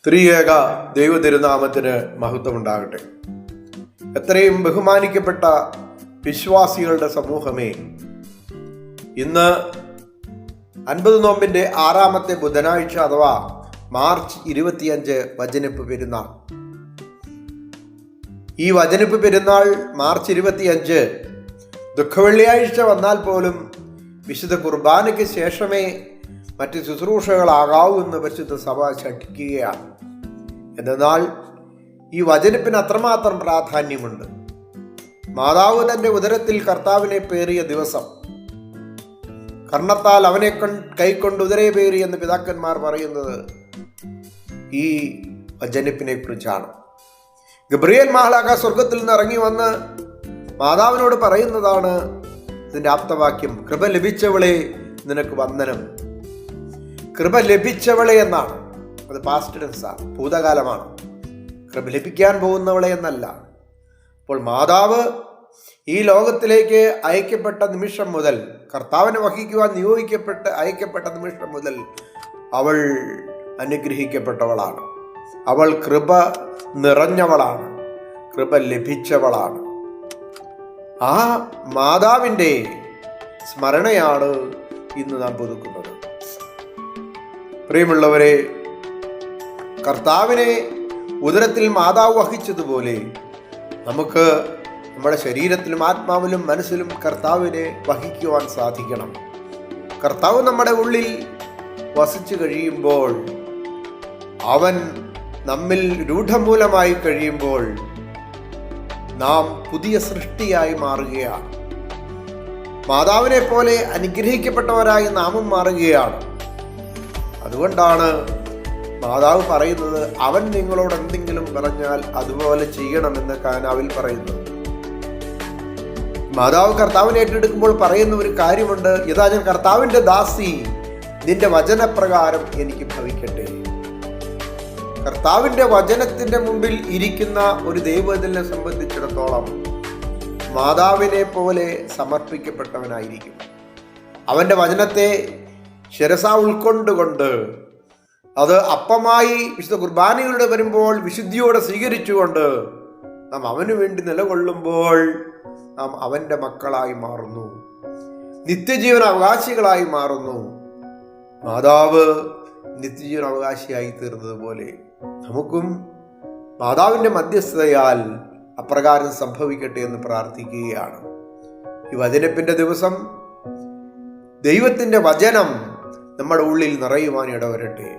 ത്രിയേക ദൈവ തിരുനാമത്തിന് മഹത്വമുണ്ടാകട്ടെ. എത്രയും ബഹുമാനിക്കപ്പെട്ട വിശ്വാസികളുടെ സമൂഹമേ, ഇന്ന് 50 നോമ്പിന്റെ 6ാമത്തെ ബുധനാഴ്ച അഥവാ മാർച്ച് 25 വചനപ്പ് പെരുന്നാൾ. ഈ വചനപ്പ് പെരുന്നാൾ മാർച്ച് 25 ദുഃഖവെള്ളിയാഴ്ച വന്നാൽ പോലും വിശുദ്ധ കുർബാനയ്ക്ക് ശേഷമേ മറ്റ് ശുശ്രൂഷകളാകാവൂ എന്ന് പരിശുദ്ധ സഭ ശഠിക്കുകയാണ്. എന്നാൽ ഈ വചനപ്പിന് അത്രമാത്രം പ്രാധാന്യമുണ്ട്. മാതാവ് തൻ്റെ ഉദരത്തിൽ കർത്താവിനെ പേറിയ ദിവസം, കർണത്താൽ അവനെ കൈക്കൊണ്ട് ഉദരേ പേറി എന്ന് പിതാക്കന്മാർ പറയുന്നത് ഈ വചനപ്പിനെ കുറിച്ചാണ്. ഗബ്രിയേൽ മാലാഖ സ്വർഗത്തിൽ നിന്ന് ഇറങ്ങി വന്ന് മാതാവിനോട് പറയുന്നതാണ് ഇതിൻ്റെ ആപ്തവാക്യം: കൃപ ലഭിച്ചവളെ നിനക്ക് വന്ദനം. കൃപ ലഭിച്ചവളെ എന്നാണ്, അത് പാസ്റ്റ് ടെൻസാണ്, ഭൂതകാലമാണ്. കൃപ ലഭിക്കാൻ പോകുന്നവളെ എന്നല്ല. അപ്പോൾ മാതാവ് ഈ ലോകത്തിലേക്ക് അയക്കപ്പെട്ട നിമിഷം മുതൽ, കർത്താവിനെ വഹിക്കുവാൻ അയക്കപ്പെട്ട നിമിഷം മുതൽ അവൾ അനുഗ്രഹിക്കപ്പെട്ടവളാണ്. അവൾ കൃപ നിറഞ്ഞവളാണ്, കൃപ ലഭിച്ചവളാണ്. ആ മാതാവിൻ്റെ സ്മരണയാണ് ഇന്ന് നാം പുതുക്കുന്നത്. പ്രിയമുള്ളവരെ, കർത്താവിനെ ഉദരത്തിൽ മാതാവ് വഹിച്ചതുപോലെ നമുക്ക് നമ്മുടെ ശരീരത്തിലും ആത്മാവിലും മനസ്സിലും കർത്താവിനെ വഹിക്കുവാൻ സാധിക്കണം. കർത്താവ് നമ്മുടെ ഉള്ളിൽ വസിച്ചു കഴിയുമ്പോൾ, അവൻ നമ്മിൽ രൂഢമൂലമായി കഴിയുമ്പോൾ നാം പുതിയ സൃഷ്ടിയായി മാറുകയാണ്. മാതാവിനെ പോലെ അനുഗ്രഹിക്കപ്പെട്ടവരായി നാമും മാറുകയാണ്. അതുകൊണ്ടാണ് മാതാവ് പറയുന്നത്, അവൻ നിങ്ങളോട് എന്തെങ്കിലും പറഞ്ഞാൽ അതുപോലെ ചെയ്യണമെന്ന് കാനാവിൽ പറയുന്നത്. മാതാവ് കർത്താവിനെ ഏറ്റെടുക്കുമ്പോൾ പറയുന്ന ഒരു കാര്യമുണ്ട്: ഇതാ ഞാൻ കർത്താവിൻ്റെ ദാസി, നിന്റെ വചനപ്രകാരം എനിക്ക് ഭവിക്കട്ടെ. കർത്താവിൻ്റെ വചനത്തിൻ്റെ മുമ്പിൽ ഇരിക്കുന്ന ഒരു ദൈവത്തിനെ സംബന്ധിച്ചിടത്തോളം മാതാവിനെ പോലെ സമർപ്പിക്കപ്പെട്ടവനായിരിക്കും. അവൻ്റെ വചനത്തെ ശിരസ ഉൾക്കൊണ്ടുകൊണ്ട്, അത് അപ്പമായി വിശുദ്ധ കുർബാനയുടെ വരുമ്പോൾ വിശുദ്ധിയോടെ സ്വീകരിച്ചുകൊണ്ട് നാം അവനു വേണ്ടി നിലകൊള്ളുമ്പോൾ നാം അവൻ്റെ മക്കളായി മാറുന്നു, നിത്യജീവൻ അവകാശികളായി മാറുന്നു. മാതാവ് നിത്യജീവൻ അവകാശിയായി തീർന്നതുപോലെ നമുക്കും മാതാവിൻ്റെ മധ്യസ്ഥതയാൽ അപ്രകാരം സംഭവിക്കട്ടെ എന്ന് പ്രാർത്ഥിക്കുകയാണ്. ഈ വചനപ്പിൻ്റെ ദിവസം ദൈവത്തിൻ്റെ വചനം നമ്മുടെ ഉള്ളിൽ നിറയുവാൻ ഇടവരട്ടെ.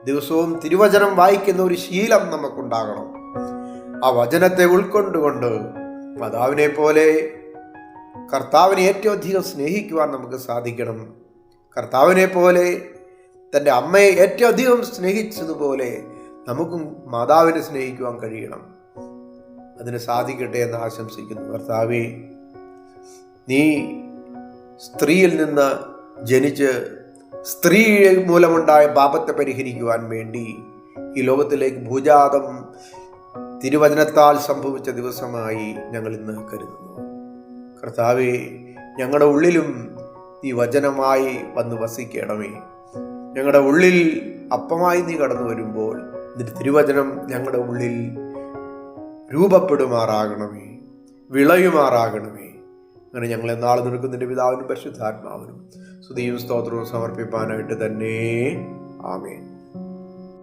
ദിവസവും തിരുവചനം വായിക്കുന്ന ഒരു ശീലം നമുക്കുണ്ടാകണം. ആ വചനത്തെ ഉൾക്കൊണ്ടുകൊണ്ട് മാതാവിനെ പോലെ കർത്താവിനെ ഏറ്റവും അധികം സ്നേഹിക്കുവാൻ നമുക്ക് സാധിക്കണം. കർത്താവിനെ പോലെ തൻ്റെ അമ്മയെ ഏറ്റവും അധികം സ്നേഹിച്ചതുപോലെ നമുക്കും മാതാവിനെ സ്നേഹിക്കുവാൻ കഴിയണം. അതിന് സാധിക്കട്ടെ എന്ന് ആശംസിക്കുന്നു. കർത്താവേ, നീ സ്ത്രീയിൽ നിന്ന് ജനിച്ച് സ്ത്രീ മൂലമുണ്ടായ പാപത്തെ പരിഹരിക്കുവാൻ വേണ്ടി ഈ ലോകത്തിലേക്ക് ഭൂജാതം തിരുവചനത്താൽ സംഭവിച്ച ദിവസമായി ഞങ്ങൾ ഇന്ന് കരുതുന്നു. കർത്താവേ, ഞങ്ങളുടെ ഉള്ളിലും നീ വചനമായി വന്ന് വസിക്കണമേ. ഞങ്ങളുടെ ഉള്ളിൽ അപ്പമായി നീ കടന്നു വരുമ്പോൾ നിന്റെ തിരുവചനം ഞങ്ങളുടെ ഉള്ളിൽ രൂപപ്പെടുമാറാകണമേ, വിളയുമാറാകണമേ. അങ്ങനെ ഞങ്ങൾ എന്നാൾ നിൽക്കുന്നതിൻ്റെ പിതാവിനും പരിശുദ്ധാത്മാവിനും സ്തുതിയും സ്തോത്രവും സമർപ്പിപ്പാനായിട്ട് തന്നെ. ആമേൻ.